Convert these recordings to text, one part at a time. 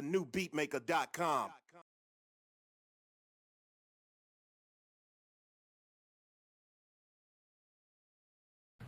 thenewbeatmaker.com.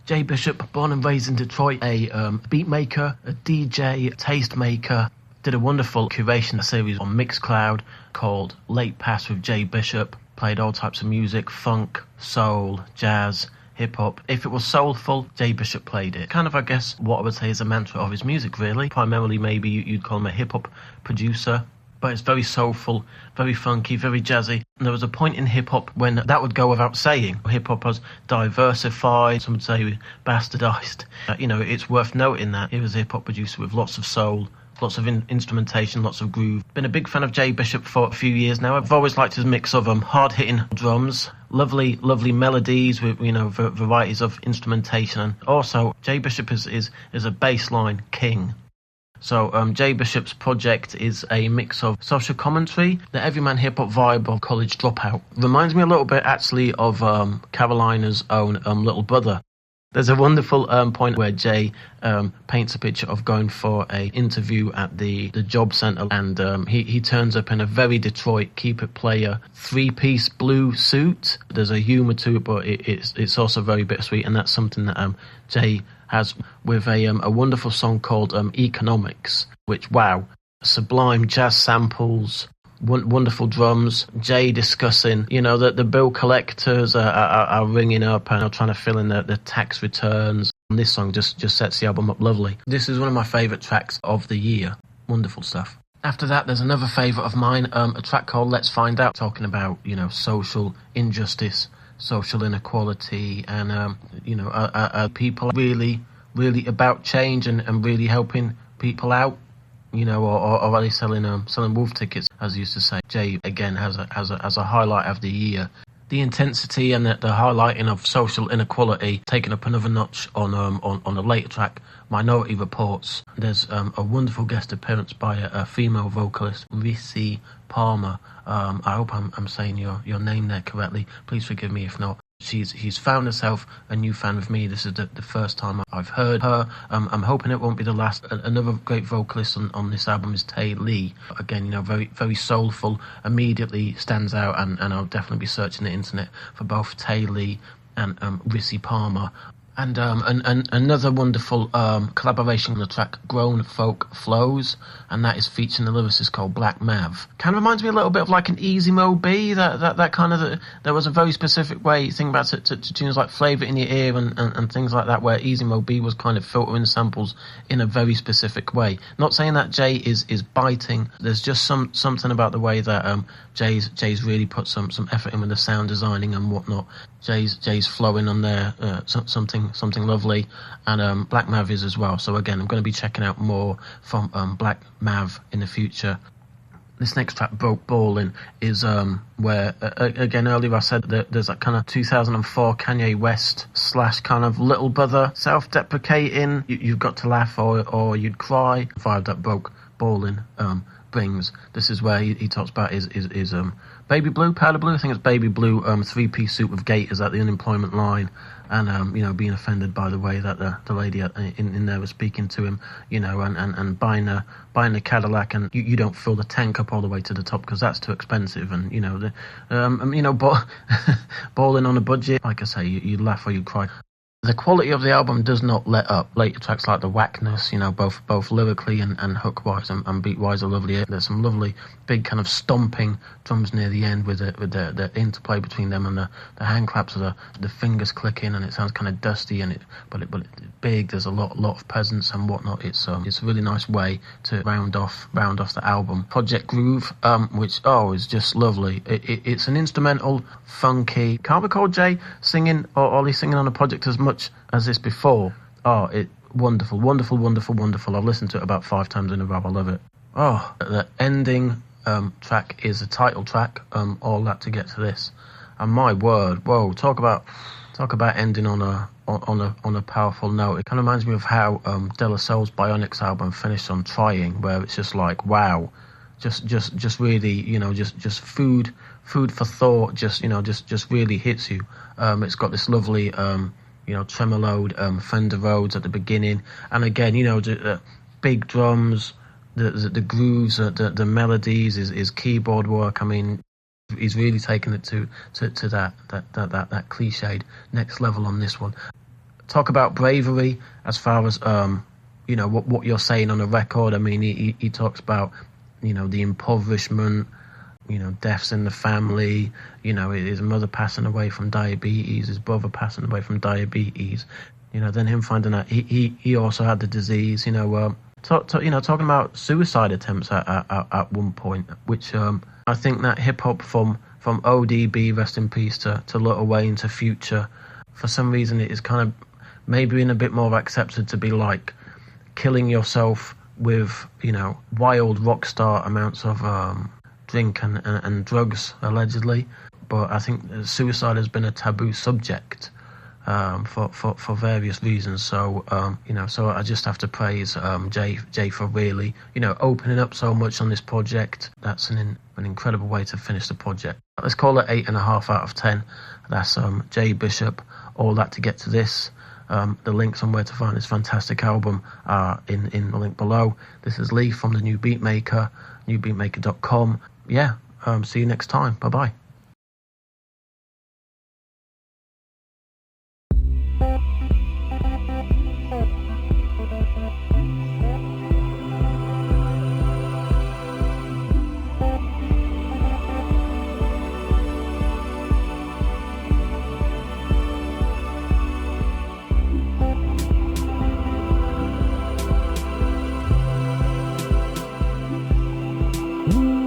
Jay Bishop, born and raised in Detroit, a beat maker, a DJ, tastemaker, did a wonderful curation series on Mixcloud called Late Pass with Jay Bishop, played all types of music, funk, soul, jazz, hip-hop. If it was soulful, Jay Bishop played it. Kind of, I guess, what I would say is a mantra of his music, really. Primarily, maybe you'd call him a hip-hop producer, but it's very soulful, very funky, very jazzy. And there was a point in hip-hop when that would go without saying. Hip-hop was diversified, some would say bastardized. It's worth noting that he was a hip-hop producer with lots of soul, lots of instrumentation, lots of groove. Been a big fan of Jay Bishop for a few years now. I've always liked his mix of hard-hitting drums, lovely melodies with varieties of instrumentation, and also Jay Bishop is a bassline king. So Jay Bishop's project is a mix of social commentary, the everyman hip-hop vibe of College Dropout. Reminds me a little bit actually of Carolina's own Little Brother. There's a wonderful point where Jay paints a picture of going for a interview at the job centre, and he turns up in a very Detroit Keep It Player 3-piece blue suit. There's a humour to it, but it's also very bittersweet, and that's something that Jay has with a wonderful song called Economics, which, wow, sublime jazz samples, wonderful drums, Jay discussing, that the bill collectors are ringing up and are trying to fill in the tax returns. And this song just sets the album up lovely. This is one of my favourite tracks of the year. Wonderful stuff. After that, there's another favourite of mine, a track called Let's Find Out, talking about, social injustice, social inequality, and, people really, really about change and really helping people out. Or are they selling wolf tickets, as I used to say? Jay again has a highlight of the year. The intensity and the highlighting of social inequality taken up another notch on a later track, Minority Reports. There's a wonderful guest appearance by a female vocalist, Rissy Palmer. I hope I'm saying your name there correctly. Please forgive me if not. She's found herself a new fan of me. This is the first time I've heard her. I'm hoping it won't be the last. Another great vocalist on this album is Tay Lee. Again, very, very soulful. Immediately stands out, and I'll definitely be searching the internet for both Tay Lee and Rissy Palmer. And another wonderful collaboration on the track Grown Folk Flows, and that is featuring the lyricist called Black Mav. Kind of reminds me a little bit of like an Easy Mo B, that kind of, there was a very specific way, think about it, to tunes like Flavour in Your Ear and things like that, where Easy Mo B was kind of filtering samples in a very specific way. Not saying that Jay is biting, there's just something about the way that Jay's really put some effort in with the sound designing and whatnot. Jay's flowing on there, something lovely, and Black Mav is as well. So again, I'm going to be checking out more from Black Mav in the future. This next track, Broke Ballin', is where, again, earlier I said that there's that kind of 2004 Kanye West / kind of Little Brother, self-deprecating, you've got to laugh or you'd cry vibe that Broke Ballin' brings. This is where he talks about his baby blue, powder blue, I think it's baby blue, 3-piece suit with gaiters at the unemployment line, and being offended by the way that the lady in there was speaking to him, and buying a Cadillac, and you don't fill the tank up all the way to the top because that's too expensive, and but balling on a budget, like I say, you laugh or you cry. The quality of the album does not let up. Later tracks like The Whackness, both lyrically and hook-wise and beat-wise are lovely. There's some lovely big kind of stomping drums near the end with the interplay between them and the hand claps of the fingers clicking, and it sounds kind of dusty, but it's big. There's a lot of presence and whatnot. It's a really nice way to round off the album. Project Groove, which is just lovely. It's an instrumental, funky. Can't recall Jay singing or Ollie singing on a project as much as this before. Wonderful. I've listened to it about 5 times in a row. I love it. The ending track is a title track, All That to Get to This, and my word, whoa, talk about ending on a powerful note. It kind of reminds me of how De La Soul's Bionics album finished on Trying, where it's just like, wow, just really, just food for thought, just really hits you. It's got this lovely tremoloed Fender Rhodes at the beginning, and again, big drums, the grooves, the melodies, his keyboard work. I mean, he's really taken it to that cliched next level on this one. Talk about bravery as far as what you're saying on the record. I mean, he talks about the impoverishment, deaths in the family, his mother passing away from diabetes, his brother passing away from diabetes, then him finding out he also had the disease, talking about suicide attempts at one point, which I think that hip hop from ODB, rest in peace, to Lil Wayne to Future, for some reason it is kind of maybe being a bit more accepted to be like killing yourself with wild rock star amounts of drink and drugs, allegedly. But I think suicide has been a taboo subject for various reasons. So so I just have to praise Jay for really opening up so much on this project. That's an incredible way to finish the project. Let's call it 8.5 out of 10. That's Jay Bishop. All that to get to this. The links on where to find this fantastic album are in the link below. This is Lee from the New Beatmaker, newbeatmaker.com. Yeah, see you next time. Bye-bye. Mm-hmm.